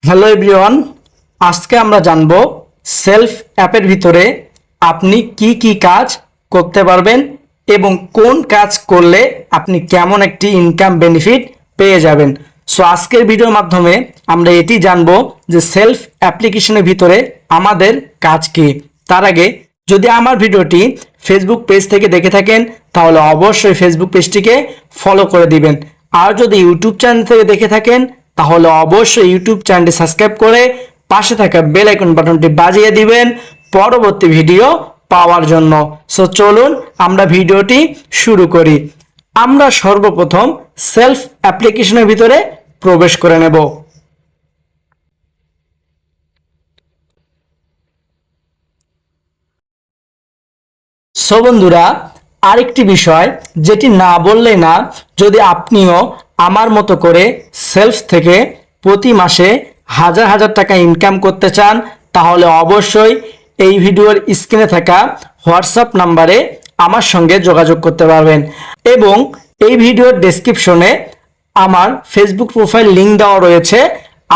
Hello everyone, আজকে আমরা জানব সেলফ অ্যাপের ভিতরে আপনি কি কি কাজ করতে পারবেন এবং কোন কাজ করলে আপনি কেমন একটি ইনকাম বেনিফিট পেয়ে যাবেন। সো আজকের ভিডিওর মাধ্যমে আমরা এটি জানব যে সেলফ অ্যাপ্লিকেশনের ভিতরে আমাদের কাজ কি। তার আগে যদি আমার ভিডিওটি ফেসবুক পেজ থেকে দেখে থাকেন তাহলে অবশ্যই ফেসবুক পেজটিকে ফলো করে দিবেন, আর যদি ইউটিউব চ্যানেল থেকে দেখে থাকেন তাহলে অবশ্যই ইউটিউব চ্যানেলটি সাবস্ক্রাইব করে পাশে থাকা বেল আইকন বাটনটি বাজিয়ে দিবেন পরবর্তী ভিডিও পাওয়ার জন্য। সো চলুন আমরা ভিডিওটি শুরু করি। আমরা সর্বপ্রথম সেলফ অ্যাপ্লিকেশনের ভিতরে প্রবেশ করে নেব। সো বন্ধুরা, আরেকটি বিষয় যেটি না বললেই না, যদি আপনিও আমার মতো করে সেলফ থেকে প্রতি মাসে হাজার হাজার টাকা ইনকাম করতে চান তাহলে অবশ্যই এই ভিডিওর স্ক্রিনে থাকা হোয়াটসঅ্যাপ নাম্বারে আমার সঙ্গে যোগাযোগ করতে পারবেন এবং এই ভিডিওর ডেসক্রিপশনে আমার ফেসবুক প্রোফাইল লিংক দেওয়া রয়েছে।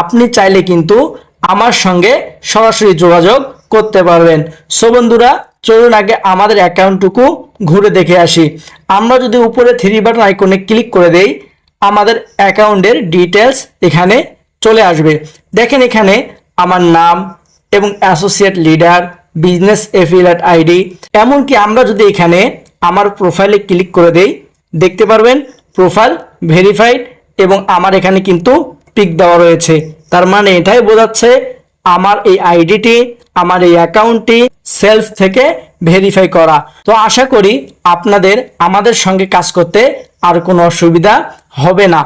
আপনি চাইলে কিন্তু আমার সঙ্গে সরাসরি যোগাযোগ করতে পারবেন। সো বন্ধুরা, চলুন আগে আমাদের অ্যাকাউন্টটুকু ঘুরে দেখে আসি। আমরা যদি উপরে থ্রি বাটন আইকনে ক্লিক করে দেই আমাদের অ্যাকাউন্টের ডিটেলস এখানে চলে আসবে। দেখেন এখানে আমার নাম এবং associate leader, business affiliate ID, এমনকি আমরা যদি এখানে আমার প্রোফাইলে ক্লিক করে দেই দেখতে পারবেন প্রোফাইল ভেরিফাইড এবং আমার এখানে কিন্তু পিক দেওয়া রয়েছে। তার মানে এটাই বোঝাচ্ছে আমার এই আইডিটি, আমার এই অ্যাকাউন্টটি সেলফ থেকে ভেরিফাই করা। তো আশা করি আপনাদের আমাদের সঙ্গে কাজ করতে আর কোনো অসুবিধা হবে না।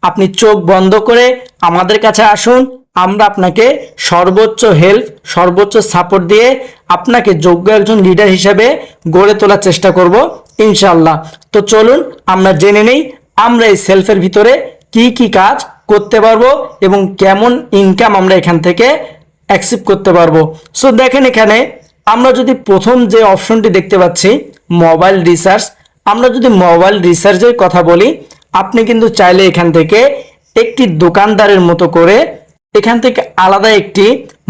আপনি চোখ বন্ধ করে আমাদের কাছে আসুন, আমরা আপনাকে সর্বোচ্চ হেল্প, সর্বোচ্চ সাপোর্ট দিয়ে আপনাকে যোগ্য একজন লিডার হিসেবে গড়ে তোলার চেষ্টা করব ইনশাল্লাহ। তো চলুন আমরা জেনে নেই আমরা এই সেলফের ভিতরে কি কি কাজ করতে পারবো এবং কেমন ইনকাম আমরা এখান থেকে অ্যাকসেপ্ট করতে পারবো। সো দেখেন এখানে আমরা যদি প্রথম যে অপশনটি দেখতে পাচ্ছি মোবাইল রিসার্চ, আমরা যদি মোবাইল রিসার্চের কথা বলি আপনি কিন্তু চাইলে এখান থেকে একটি দোকানদারের মতো করে এখান থেকে আলাদা একটি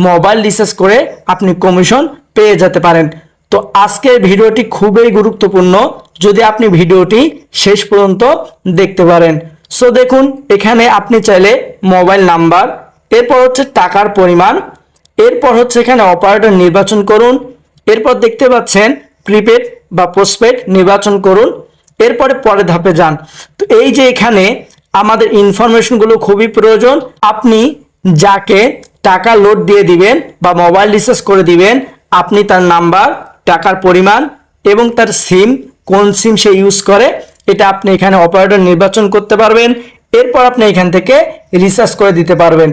মোবাইল রিসার্চ করে আপনি কমিশন পেয়ে যেতে পারেন। তো আজকের ভিডিওটি খুবই গুরুত্বপূর্ণ, যদি আপনি ভিডিওটি শেষ পর্যন্ত দেখতে পারেন। সো দেখুন এখানে আপনি চাইলে মোবাইল নাম্বার, এরপর হচ্ছে টাকার পরিমাণ, এরপর হচ্ছে এখানে অপারেটর নির্বাচন করুন, এরপর দেখতে পাচ্ছেন প্রিপেড বা পোস্টপেড নির্বাচন করুন, এরপরে পরের ধাপে যান। তো এই যে এখানে আমাদের ইনফরমেশনগুলো খুবই প্রয়োজন। আপনি যাকে টাকা লোড দিয়ে দিবেন বা মোবাইল রিচার্জ করে দিবেন আপনি তার নাম্বার, টাকার পরিমাণ এবং তার সিম, কোন সিম সে ইউজ করে এটা আপনি এখানে অপারেটর নির্বাচন করতে পারবেন। এরপর আপনি এখান থেকে রিচার্জ করে দিতে পারবেন।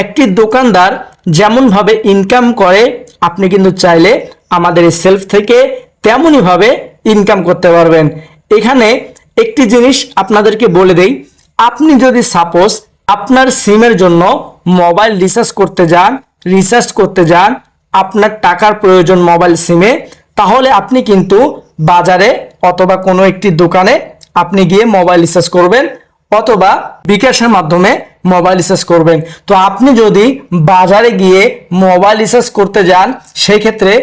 একটি দোকানদার যেমনভাবে ইনকাম করে আপনি কিন্তু চাইলে আমাদের এই সেলফ থেকে তেমনইভাবে ইনকাম করতে পারবেন। এখানে একটি জিনিস আপনাদেরকে বলে দেই, আপনি যদি সাপোজ আপনার সিমের জন্য মোবাইল রিচার্জ করতে যান, আপনার টাকার প্রয়োজন মোবাইল সিমে, তাহলে আপনি কিন্তু বাজারে অথবা কোনো একটি দোকানে আপনি গিয়ে মোবাইল রিচার্জ করবেন অথবা বিকাশের মাধ্যমে মোবাইল রিচার্জ করবেন। তো আপনি যদি বাজারে গিয়ে মোবাইল রিচার্জ করতে যান সেই ক্ষেত্রে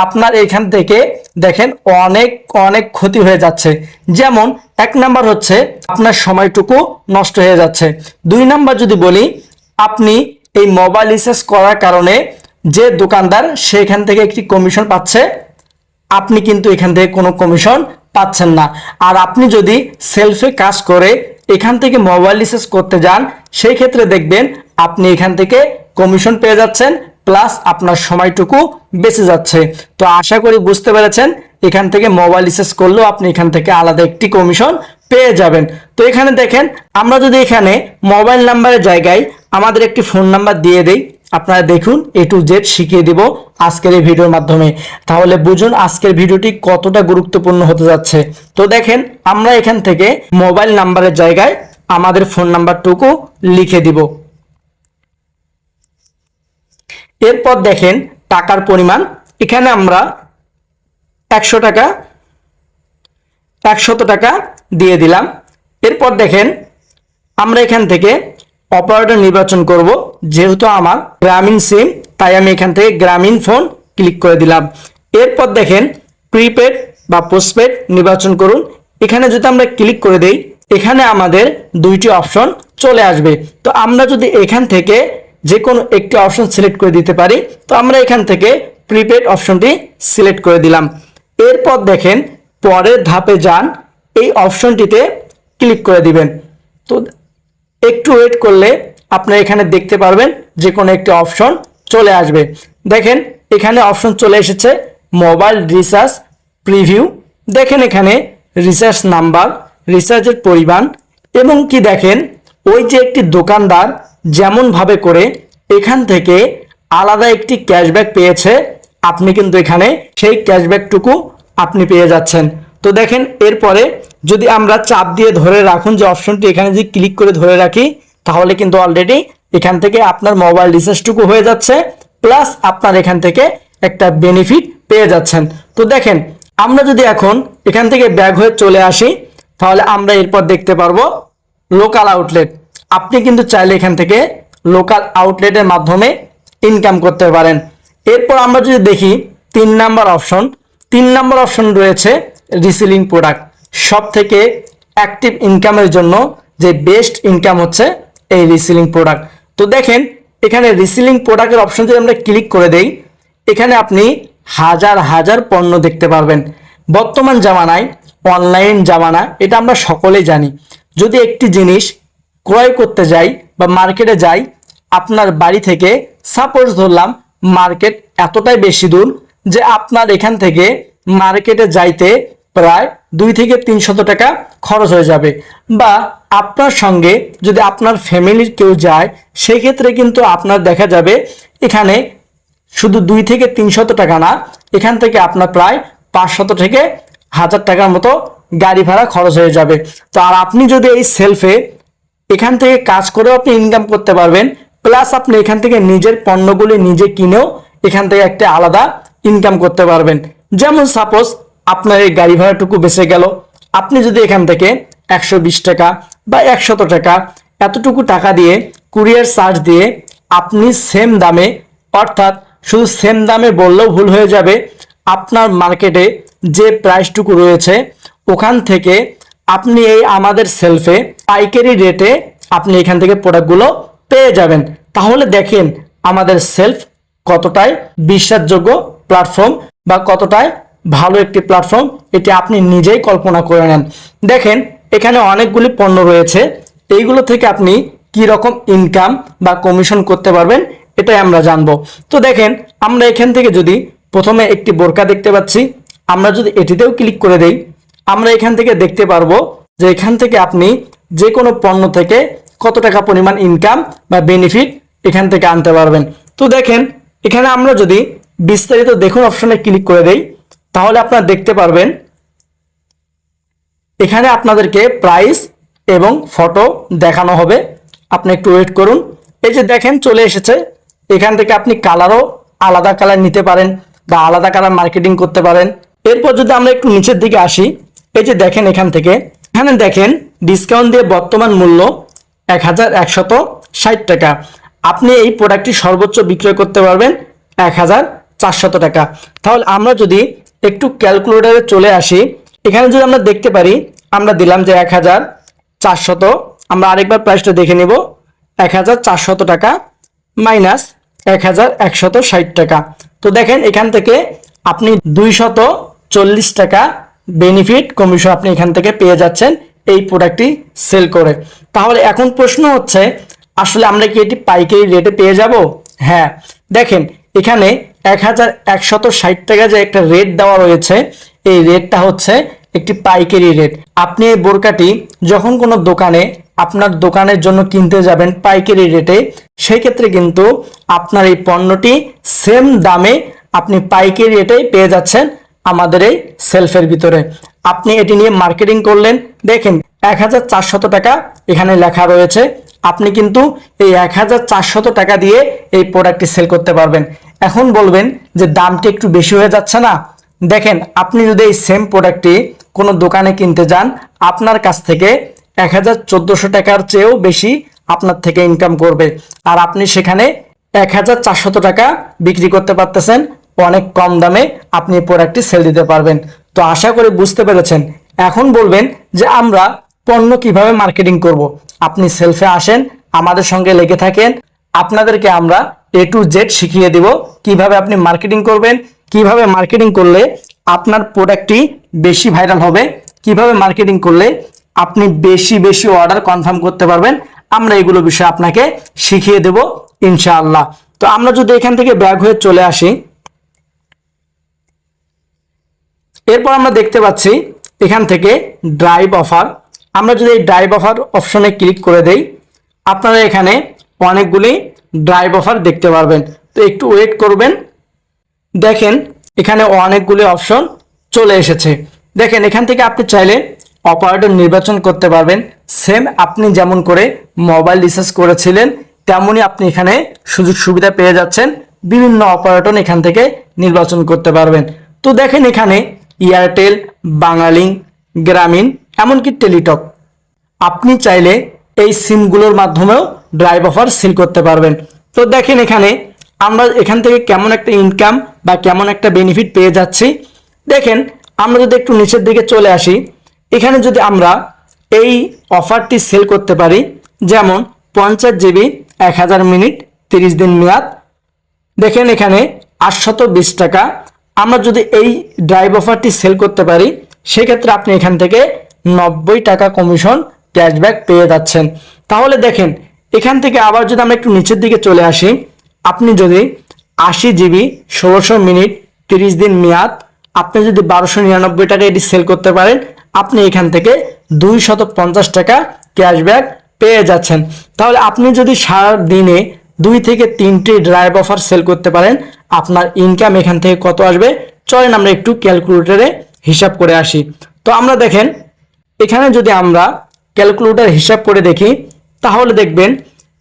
আপনার এখান থেকে দেখেন অনেক অনেক ক্ষতি হয়ে যাচ্ছে। যেমন এক নাম্বার হচ্ছে আপনার সময়টুকু নষ্ট হয়ে যাচ্ছে। দুই নাম্বার যদি বলি, আপনি এই মোবাইল রিচার্জ করার কারণে যে দোকানদার সেখান থেকে একটি কমিশন পাচ্ছে, আপনি কিন্তু এখান থেকে কোনো কমিশন পাচ্ছেন না। আর আপনি যদি সেলফে কাজ করে এখান থেকে মোবাইল রিচার্জ করতে যান সেই ক্ষেত্রে দেখবেন আপনি এখান থেকে কমিশন পেয়ে যাচ্ছেন প্লাস আপনার সময়টুকু বেঁচে যাচ্ছে। তো আশা করি বুঝতে পেরেছেন, এখান থেকে মোবাইল রিচার্জ করলেও আপনি এখান থেকে আলাদা একটি কমিশন পেয়ে যাবেন। তো এখানে দেখেন আমরা যদি এখানে মোবাইল নাম্বারের জায়গায় আমাদের একটি ফোন নাম্বার দিয়ে দেই, আপনারা দেখুন A to Z শিখিয়ে দিব আজকের এই ভিডিওর মাধ্যমে, তাহলে বুঝুন আজকের ভিডিওটি কতটা গুরুত্বপূর্ণ হতে যাচ্ছে। তো দেখেন আমরা এখান থেকে মোবাইল নাম্বারের জায়গায় আমাদের ফোন নাম্বারটুকু লিখে দিব। এরপর দেখেন টাকার পরিমাণ, এখানে আমরা 100 টাকা দিয়ে দিলাম। এরপর দেখেন আমরা এখান থেকে অপারেটর নির্বাচন করব। যেহেতু আমার গ্রামীণ সিম, তাই আমি এখান থেকে গ্রামীণ ফোন ক্লিক করে দিলাম। এরপর দেখেন প্রিপেড বা পোস্টপেড নির্বাচন করুন। এখানে যদি আমরা ক্লিক করে দেই, এখানে আমাদের দুইটি অপশন চলে আসবে। তো আমরা যদি এখান থেকে যে কোনো একটি অপশন সিলেক্ট করে দিতে পারি, তো আমরা এখান থেকে প্রিপেড অপশনটি সিলেক্ট করে দিলাম। এরপর দেখেন পরের ধাপে যান, এই অপশনটিতে ক্লিক করে দিবেন। তো একটু ওয়েট করলে আপনারা এখানে দেখতে পারবেন যে কোনো একটি অপশন চলে আসবে। দেখেন এখানে অপশন চলে এসেছে মোবাইল রিচার্জ প্রিভিউ। দেখেন এখানে রিচার্জ নাম্বার, রিচার্জের পরিমাণ এবং কি দেখেন ওই যে একটি দোকানদার যেমন ভাবে করে এখান থেকে আলাদা একটি ক্যাশব্যাক পেয়েছে, আপনি কিন্তু এখানে সেই ক্যাশব্যাকটুকু আপনি পেয়ে যাচ্ছেন। তো দেখেন এরপরে যদি আমরা চাপ দিয়ে ধরে রাখুন যে অপশনটি, এখানে যদি ক্লিক করে ধরে রাখি, তাহলে কিন্তু অলরেডি এখান থেকে আপনার মোবাইল রিচার্জটুকু হয়ে যাচ্ছে, প্লাস আপনার এখান থেকে একটা বেনিফিট পেয়ে যাচ্ছেন। তো দেখেন আমরা যদি এখন এখান থেকে ব্যাক হয়ে চলে আসি, তাহলে আমরা এরপর দেখতে পারবো লোকাল আউটলেট। আপনি কিন্তু চাইলে এখান থেকে লোকাল আউটলেটের মাধ্যমে ইনকাম করতে পারেন। এরপর আমরা যদি দেখি 3 নাম্বার অপশন, 3 নাম্বার অপশন রয়েছে রিসেলিং প্রোডাক্ট। সব থেকে অ্যাক্টিভ ইনকামের জন্য যে বেস্ট ইনকাম হচ্ছে এই রিসেলিং প্রোডাক্ট। তো দেখেন এখানে রিসেলিং প্রোডাক্টের অপশন যদি আমরা ক্লিক করে দেই, এখানে আপনি হাজার হাজার পণ্য দেখতে পারবেন। বর্তমান জামানায় অনলাইন জামানা, এটা আমরা সকলেই জানি। যদি একটি জিনিস ক্রয় করতে যাই বা মার্কেটে যাই, আপনার বাড়ি থেকে সাপোজ ধরলাম মার্কেট এতটাই বেশি দূর যে আপনার এখান থেকে মার্কেটে যাইতে প্রায় 2 থেকে 300 টাকা খরচ হয়ে যাবে, বা আপনার সঙ্গে যদি আপনার ফ্যামিলির কেউ যায়, সেক্ষেত্রে কিন্তু আপনার দেখা যাবে এখানে শুধু 2 থেকে 300 টাকা না, এখান থেকে আপনার প্রায় 500 থেকে 1000 টাকার মতো গাড়ি ভাড়া খরচ হয়ে যাবে। তো আর আপনি যদি এই সেলফে এখান থেকে কাজ করেও আপনি ইনকাম করতে পারবেন, প্লাস আপনি এখান থেকে নিজের পণ্যগুলি নিজে কিনেও এখান থেকে একটা আলাদা ইনকাম করতে পারবেন। যেমন সাপোজ আপনার এই গাড়ি ভাড়াটুকু বেঁচে গেল, আপনি যদি এখান থেকে 120 টাকা বা 100 টাকা এতটুকু টাকা দিয়ে কুরিয়ার চার্জ দিয়ে আপনি সেম দামে, অর্থাৎ শুধু সেম দামে বললেও ভুল হয়ে যাবে, আপনার মার্কেটে যে প্রাইসটুকু রয়েছে ওখান থেকে আপনি এই আমাদের সেলফে পাইকারি রেটে আপনি এখান থেকে প্রোডাক্টগুলো পেয়ে যাবেন। তাহলে দেখেন আমাদের সেলফ কতটাই বিশ্বাসযোগ্য প্ল্যাটফর্ম বা কতটাই ভালো একটি প্ল্যাটফর্ম, এটি আপনি নিজেই কল্পনা করে নেন। দেখেন এখানে অনেকগুলি পণ্য রয়েছে, এইগুলো থেকে আপনি কি রকম ইনকাম বা কমিশন করতে পারবেন এটাই আমরা জানবো। তো দেখেন আমরা এখান থেকে যদি প্রথমে একটি বোরকা দেখতে পাচ্ছি, আমরা যদি এটিতেও ক্লিক করে দেই, আমরা এখান থেকে দেখতে পারবো যে এখান থেকে আপনি যে কোনো পণ্য থেকে কত টাকা পরিমাণ ইনকাম বা বেনিফিট এখান থেকে আনতে পারবেন। তো দেখেন এখানে আমরা যদি বিস্তারিত দেখুন অপশনে ক্লিক করে দেই, তাহলে আপনারা দেখতে পারবেন এখানে আপনাদেরকে প্রাইস এবং ফটো দেখানো হবে। আপনি একটু ওয়েট করুন। এই যে দেখেন চলে এসেছে, এখান থেকে আপনি কালারও আলাদা কালার নিতে পারেন বা আলাদা কালার মার্কেটিং করতে পারেন। এরপর যদি আমরা একটু নিচের দিকে আসি, এই যে দেখেন এখানে দেখেন ডিসকাউন্ট দিয়ে বর্তমান মূল্য 1160 টাকা। আপনি এই প্রোডাক্টটি সর্বোচ্চ বিক্রয় করতে পারবেন 1400 টাকা। তাহলে আমরা যদি একটু ক্যালকুলেটরে চলে আসি, এখানে যদি আমরা দেখতে পারি, আমরা দিলাম যে 1400, আমরা আরেকবার প্রাইসটা দেখে নেব, 1400 টাকা মাইনাস 1160 টাকা। তো দেখেন এখান থেকে আপনি 240 টাকা বেনিফিট কমিশন আপনি এখান থেকে পেয়ে যাচ্ছেন এই প্রোডাক্টটি সেল করে। তাহলে এখন প্রশ্ন হচ্ছে আসলে আমরা কি এটি পাইকারি রেটে পেয়ে যাব? হ্যাঁ, দেখেন এখানে 1160 টাকা যে একটা রেট দেওয়া রয়েছে, এই রেটটা হচ্ছে একটি পাইকারি রেট। আপনি এই বোরকাটি যখন কোনো দোকানে আপনার দোকানের জন্য কিনতে যাবেন পাইকারি রেটে, সেই ক্ষেত্রে কিন্তু আপনার এই পণ্যটি সেম দামে আপনি পাইকারি রেটেই পেয়ে যাচ্ছেন আমাদের এই সেলফের ভিতরে। আপনি এটি নিয়ে মার্কেটিং করলেন, দেখেন 1400 টাকা এখানে লেখা রয়েছে, আপনি কিন্তু এই 1400 টাকা দিয়ে এই প্রোডাক্টটি সেল করতে পারবেন। এখন বলবেন যে দামটি একটু বেশি হয়ে যাচ্ছে না? দেখেন আপনি যদি এই সেম প্রোডাক্টটি কোনো দোকানে কিনতে যান, আপনার কাছ থেকে 1400 টাকার চেয়েও বেশি আপনার থেকে ইনকাম করবে, আর আপনি সেখানে 1400 টাকা বিক্রি করতে পারতেছেন। অনেক কম দামে আপনি প্রোডাক্টটি সেল দিতে পারবেন। তো আশা করি বুঝতে পেরেছেন। এখন বলবেন যে আমরা পণ্য কিভাবে মার্কেটিং করব। আপনি সেলফে আসেন, আমাদের সঙ্গে লেগে থাকেন, আপনাদেরকে আমরা A to Z শিখিয়ে দিব কিভাবে আপনি মার্কেটিং করবেন, কিভাবে মার্কেটিং করলে আপনার প্রোডাক্টটি বেশি ভাইরাল হবে, কিভাবে মার্কেটিং করলে আপনি বেশি বেশি অর্ডার কনফার্ম করতে পারবেন। আমরা এগুলো বিষয়ে আপনাকে শিখিয়ে দেব ইনশাআল্লাহ। তো আমরা যদি এখান থেকে ব্যাক হয়ে চলে আসি, এরপর আমরা দেখতে পাচ্ছি এখান থেকে ড্রাইভ অফার। আমরা যদি এই ড্রাইভ অফার অপশনে ক্লিক করে দেই, আপনারা এখানে অনেকগুলি ড্রাইভ অফার দেখতে পারবেন। তো একটু ওয়েট করবেন। দেখেন এখানে অনেকগুলি অপশন চলে এসেছে। দেখেন এখান থেকে আপনি চাইলে অপারেটর নির্বাচন করতে পারবেন। সেম আপনি যেমন করে মোবাইল রিচার্জ করেছিলেন তেমনই আপনি এখানে সুযোগ সুবিধা পেয়ে যাচ্ছেন। বিভিন্ন অপারেটর এখান থেকে নির্বাচন করতে পারবেন। তো দেখেন এখানে এয়ারটেল, বাংলালিংক, গ্রামীণ, এমনকি টেলিটক, আপনি চাইলে এই সিমগুলোর মাধ্যমেও ড্রাইভ অফার সেল করতে পারবেন। তো দেখেন এখানে আমরা এখান থেকে কেমন একটা ইনকাম বা কেমন একটা বেনিফিট পেয়ে যাচ্ছি। দেখেন আমরা যদি একটু নিচের দিকে চলে আসি, এখানে যদি আমরা এই অফারটি সেল করতে পারি, যেমন 50 জিবি 1000 মিনিট 30 দিন মেয়াদ, দেখেন এখানে 820 টাকা। আমরা যদি এই ড্রাইভ অফারটি সেল করতে পারি, সেক্ষেত্রে আপনি এখান থেকে 90 টাকা কমিশন ক্যাশব্যাক পেয়ে যাচ্ছেন। তাহলে দেখেন এখান থেকে আবার যদি আমরা একটু নিচের দিকে চলে আসি, আপনি যদি 80 জিবি 1600 মিনিট 30 দিন মেয়াদ, আপনি যদি 1299 টাকা এটি সেল করতে পারেন, আপনি এখান থেকে 250 টাকা ক্যাশব্যাক পেয়ে যাচ্ছেন। তাহলে আপনি যদি সারা দিনে 2 থেকে 3টি ড্রাইভ অফার সেল করতে পারেন, আপনার ইনকাম এখান থেকে কত আসবে চলেন আমরা একটু ক্যালকুলেটরে হিসাব করে আসি। তো আমরা দেখেন এখানে যদি আমরা ক্যালকুলেটর হিসাব করে দেখি, তাহলে দেখবেন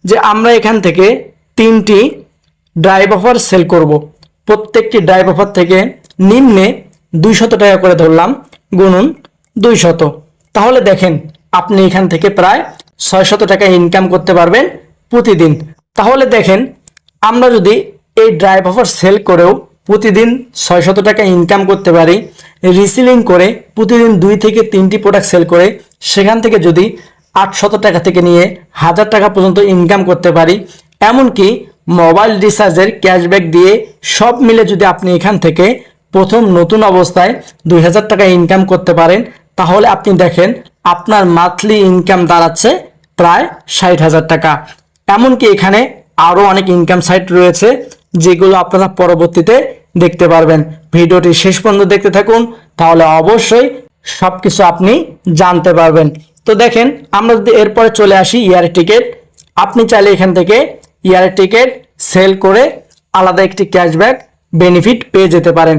যে আমরা এখান থেকে 3টি ড্রাইভ অফার সেল করব। প্রত্যেকটি ড্রাইভ অফার থেকে নিম্নে 200 টাকা করে ধরলাম, গুণুন 200। তাহলে দেখেন আপনি এখান থেকে প্রায় 600 টাকা ইনকাম করতে পারবেন প্রতিদিন। তাহলে দেখেন আমরা যদি এই ড্রাইভ অফার সেল করেও প্রতিদিন 600 টাকা ইনকাম করতে পারি, রিসেলিং করে প্রতিদিন 2 থেকে 3টি প্রোডাক্ট সেল করে সেখান থেকে যদি 800 টাকা থেকে নিয়ে 1000 টাকা পর্যন্ত ইনকাম করতে পারি, এমনকি মোবাইল রিচার্জের ক্যাশব্যাক দিয়ে সব মিলে যদি আপনি এখান থেকে প্রথম নতুন অবস্থায় 2000 টাকা ইনকাম করতে পারেন, তাহলে আপনি দেখেন আপনার মান্থলি ইনকাম দাঁড়াচ্ছে প্রায় 60,000 টাকা। এমনকি এখানে আরও অনেক ইনকাম সাইট রয়েছে যেগুলো আপনারা পরবর্তীতে দেখতে পারবেন। ভিডিওটি শেষ পর্যন্ত দেখতে থাকুন, তাহলে অবশ্যই সবকিছু আপনি জানতে পারবেন। তো দেখেন আমরা যদি এরপরে চলে আসি ইয়ার টিকেট, আপনি চাইলে এখান থেকে ইয়ার টিকেট সেল করে আলাদা একটি ক্যাশব্যাক বেনিফিট পেয়ে যেতে পারেন।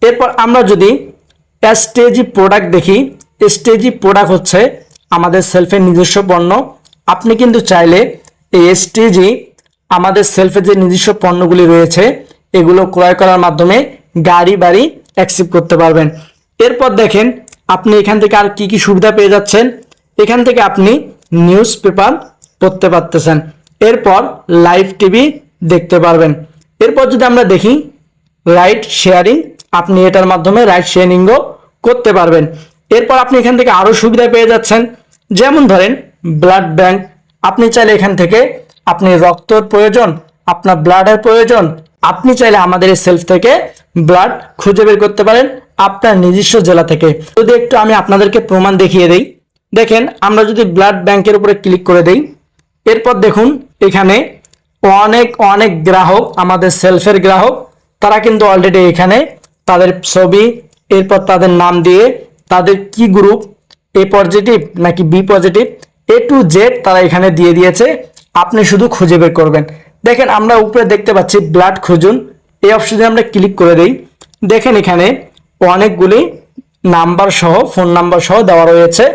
এরপর আমরা যদি এসটিজি প্রোডাক্ট দেখি, এসটিজি প্রোডাক্ট হচ্ছে আমাদের সেলফের নিজস্ব পণ্য। আপনি কিন্তু চাইলে এই এসটিজি আমাদের সেলফে যে নিজস্ব পণ্যগুলি রয়েছে এগুলো ক্রয় করার মাধ্যমে গাড়ি বাড়ি অ্যাক্সেপ্ট করতে পারবেন। এরপর দেখেন আপনি এখান থেকে আর কি কি সুবিধা পেয়ে যাচ্ছেন। এখান থেকে আপনি নিউজ পেপার পড়তে পারতেছেন, এরপর লাইভ টিভি দেখতে পারবেন। এরপর যদি আমরা দেখি রাইড শেয়ারিং, আপনি এটার মাধ্যমে রাইড শেয়ারিংও করতে পারবেন। এরপর আপনি এখান থেকে আরও সুবিধা পেয়ে যাচ্ছেন, যেমন ধরেন ব্লাড ব্যাংক। আপনি চাইলে এখান থেকে আপনি রক্তর প্রয়োজন, আপনার ব্লাডের প্রয়োজন, আপনি চাইলে আমাদের এই সেলফ থেকে ব্লাড খুঁজে বের করতে পারেন আপনার নিজস্ব জেলা থেকে। যদি একটু আমি আপনাদেরকে প্রমাণ দেখিয়ে দেই, দেখেন আমরা যদি ব্লাড ব্যাংকের উপরে ক্লিক করে দেই, এরপর দেখুন এখানে অনেক অনেক গ্রাহক, আমাদের সেলফের গ্রাহক, তারা কিন্তু অলরেডি এখানে তাদের ছবি, এরপর তাদের নাম দিয়ে তাদের কি গ্রুপ, এ পজিটিভ নাকি B positive, A to Z তারা এখানে দিয়ে দিয়েছে। আপনি শুধু খুঁজে বের করবেন। দেখেন আমরা উপরে দেখতে পাচ্ছি ব্লাড খুঁজুন, এই অপশনে আমরা ক্লিক করে দেই। দেখেন এখানে অনেকগুলি নাম্বার সহ, ফোন নাম্বার সহ দেওয়া রয়েছে,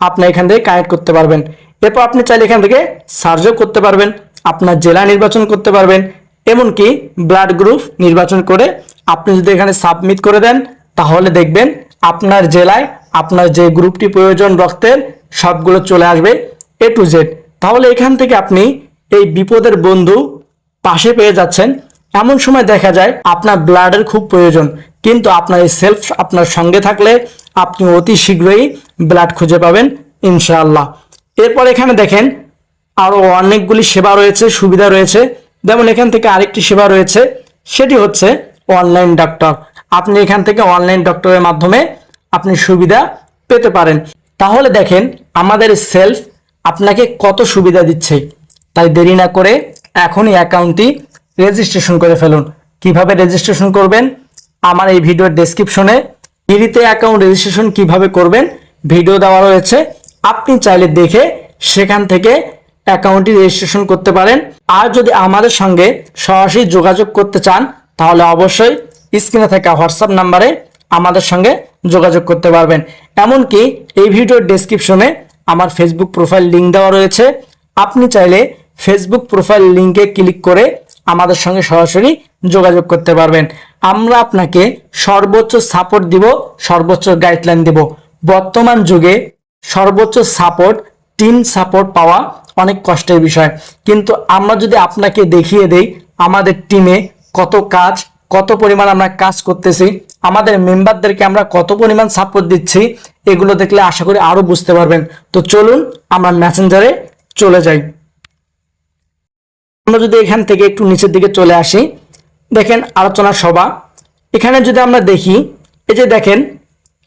আপনি এখান থেকে কানেক্ট করতে পারবেন। এরপর আপনি চাইলে এখান থেকে সার্চও করতে পারবেন, আপনার জেলা নির্বাচন করতে পারবেন, এমনকি ব্লাড গ্রুপ নির্বাচন করে আপনি যদি এখানে সাবমিট করে দেন, তাহলে দেখবেন আপনার জেলায় আপনার যে গ্রুপটি প্রয়োজন রক্তের সবগুলো চলে আসবে A to Z। তাহলে এখান থেকে আপনি এই বিপদের বন্ধু পাশে পেয়ে যাচ্ছেন। এমন সময় দেখা যায় আপনার ব্লাডের খুব প্রয়োজন, কিন্তু আপনার এই সেলফ আপনার সঙ্গে থাকলে আপনি অতি শীঘ্রই ব্লাড খুঁজে পাবেন ইনশাআল্লাহ। এরপর এখানে দেখেন আরো অনেকগুলি সেবা রয়েছে, সুবিধা রয়েছে। যেমন এখান থেকে আরেকটি সেবা রয়েছে, সেটি হচ্ছে অনলাইন ডক্টর। আপনি এখান থেকে অনলাইন ডক্টরের মাধ্যমে আপনি সুবিধা পেতে পারেন। তাহলে দেখেন আমাদের সেলফ আপনাকে কত সুবিধা দিচ্ছে। তাই দেরি না করে এখনই অ্যাকাউন্টটি রেজিস্ট্রেশন করে ফেলুন। কিভাবে রেজিস্ট্রেশন করবেন, আমার এই ভিডিওর ডেসক্রিপশনে ফ্রিতে অ্যাকাউন্ট রেজিস্ট্রেশন কিভাবে করবেন ভিডিও দেওয়া রয়েছে। আপনি চাইলে দেখে সেখান থেকে অ্যাকাউন্টটি রেজিস্ট্রেশন করতে পারেন। আর যদি আমাদের সঙ্গে সরাসরি যোগাযোগ করতে চান তাহলে অবশ্যই স্ক্রিনে থাকা হোয়াটসঅ্যাপ নাম্বারে আমাদের সঙ্গে যোগাযোগ করতে পারবেন। এমনকি এই ভিডিওর ডেসক্রিপশনে আমার ফেসবুক প্রোফাইল লিঙ্ক দেওয়া রয়েছে। আপনি চাইলে ফেসবুক প্রোফাইল লিঙ্কে ক্লিক করে আমাদের সঙ্গে সরাসরি যোগাযোগ করতে পারবেন। আমরা আপনাকে সর্বোচ্চ সাপোর্ট দিব, সর্বোচ্চ গাইডলাইন দিব। বর্তমান যুগে সর্বোচ্চ সাপোর্ট, টিম সাপোর্ট পাওয়া অনেক কষ্টের বিষয়, কিন্তু আমরা যদি আপনাকে দেখিয়ে দেই আমাদের টিমে কত কাজ, কত পরিমাণ আমরা কাজ করতেছি, আমাদের মেম্বারদেরকে আমরা কত পরিমাণ সাপোর্ট দিচ্ছি, এগুলো দেখলে আশা করি আরো বুঝতে পারবেন। তো চলুন আমরা মেসেঞ্জারে চলে যাই। আমরা যদি এখান থেকে একটু নিচের দিকে চলে আসি, দেখেন আলোচনা সভা। এখানে যদি আমরা দেখি, এই যে দেখেন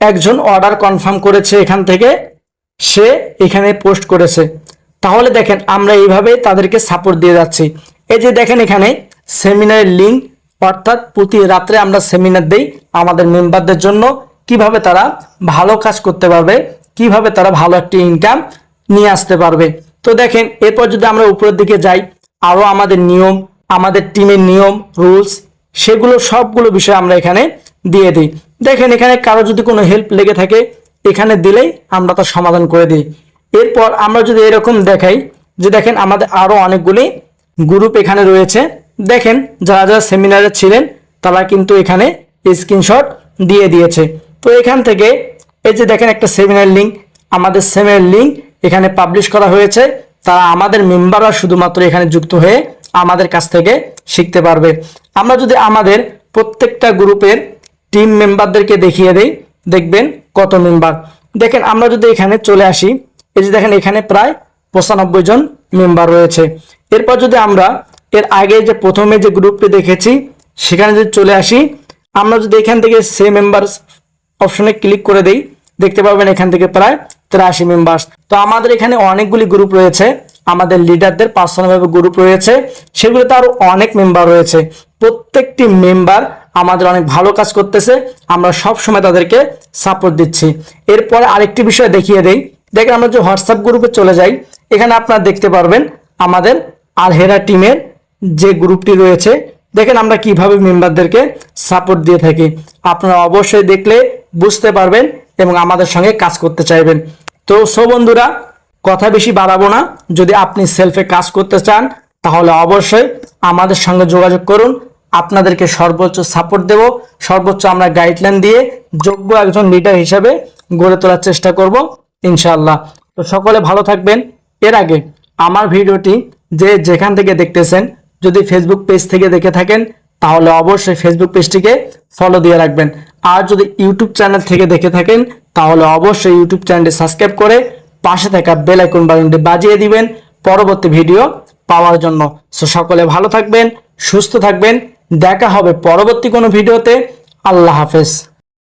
একজন অর্ডার কনফার্ম করেছে, এখান থেকে সে এখানে পোস্ট করেছে। তাহলে দেখেন আমরা এইভাবে তাদেরকে সাপোর্ট দিয়ে যাচ্ছি। এই যে দেখেন এখানে সেমিনারের লিঙ্ক, অর্থাৎ প্রতি রাত্রে আমরা সেমিনার দেই আমাদের মেম্বারদের জন্য, কিভাবে তারা ভালো কাজ করতে পারবে, কিভাবে তারা ভালো একটি ইনকাম নিয়ে আসতে পারবে। তো দেখেন এরপর যদি আমরা উপরের দিকে যাই, আরো আমাদের নিয়ম, আমাদের টিমের নিয়ম রুলস, সেগুলো সবগুলো বিষয় আমরা এখানে দিয়ে দিই। দেখেন এখানে কারো যদি কোনো হেল্প লেগে থাকে এখানে দিলেই আমরা তার সমাধান করে দিই। এরপর আমরা যদি এরকম দেখাই যে দেখেন আমাদের আরো অনেকগুলি গ্রুপ এখানে রয়েছে। দেখেন যারা যারা সেমিনারে ছিলেন তারা কিন্তু এখানে স্ক্রিনশট দিয়ে দিয়েছে। তো এখান থেকে এই যে দেখেন একটা সেমিনার লিঙ্ক, আমাদের সেমিনার লিঙ্ক এখানে পাবলিশ করা হয়েছে। তারা আমাদের মেম্বাররা শুধুমাত্র এখানে যুক্ত হয়ে আমাদের কাছ থেকে শিখতে পারবে। আমরা যদি আমাদের প্রত্যেকটা গ্রুপের টিম মেম্বারদেরকে দেখিয়ে দেই, দেখবেন কত মেম্বার। দেখেন আমরা যদি এখানে চলে আসি, এই যে দেখেন এখানে প্রায় 95 জন মেম্বার রয়েছে। এরপর যদি আমরা এর আগে যে প্রথমে যে গ্রুপটি দেখেছি সেখানে যদি চলে আসি, আমরা যদি এখান থেকে সে মেম্বার্স অপশনে ক্লিক করে দেই, দেখতে পাবেন এখান থেকে প্রায় 83 মেম্বার্স। তো আমাদের এখানে অনেকগুলি গ্রুপ রয়েছে, আমাদের লিডারদের পার্সোনালভাবে গ্রুপ রয়েছে, সেগুলোতে আরো অনেক মেম্বার রয়েছে। প্রত্যেকটি মেম্বার আমাদের অনেক ভালো কাজ করতেছে, আমরা সব সময় তাদেরকে সাপোর্ট দিচ্ছি। এরপর আরেকটি বিষয় দেখিয়ে দেই, দেখেন আমরা যে হোয়াটসঅ্যাপ গ্রুপে চলে যাই, এখানে আপনারা দেখতে পারবেন আমাদের আলহেরা টিমের যে গ্রুপটি রয়েছে। দেখেন আমরা কিভাবে মেম্বারদেরকে সাপোর্ট দিয়ে থাকি, আপনারা অবশ্যই দেখলে বুঝতে পারবেন এবং আমাদের সঙ্গে কাজ করতে চাইবেন। তো বন্ধুরা কথা বেশি বাড়াবো না, যদি আপনি সেলফে কাজ করতে চান তাহলে অবশ্যই আমাদের সঙ্গে যোগাযোগ করুন। আপনাদেরকে সর্বোচ্চ সাপোর্ট দেব, সর্বোচ্চ আমরা গাইডলাইন দিয়ে যোগ্য একজন লিডার হিসেবে গড়ে তোলার চেষ্টা করব ইনশাআল্লাহ। তো সকলে ভালো থাকবেন। এর আগে আমার ভিডিওটি যে যেখান থেকে দেখতেছেন, যদি ফেসবুক পেজ থেকে দেখে থাকেন তাহলে অবশ্যই ফেসবুক পেজটিকে ফলো দিয়ে রাখবেন। আর যদি ইউটিউব চ্যানেল থেকে দেখে থাকেন তাহলে অবশ্যই ইউটিউব চ্যানেলটি সাবস্ক্রাইব করে পাশে থাকা বেল আইকন বাটনটি বাজিয়ে দিবেন পরবর্তী ভিডিও পাওয়ার জন্য। সো সকলে ভালো থাকবেন, সুস্থ থাকবেন, দেখা হবে পরবর্তী কোনো ভিডিওতে। আল্লাহ হাফেজ।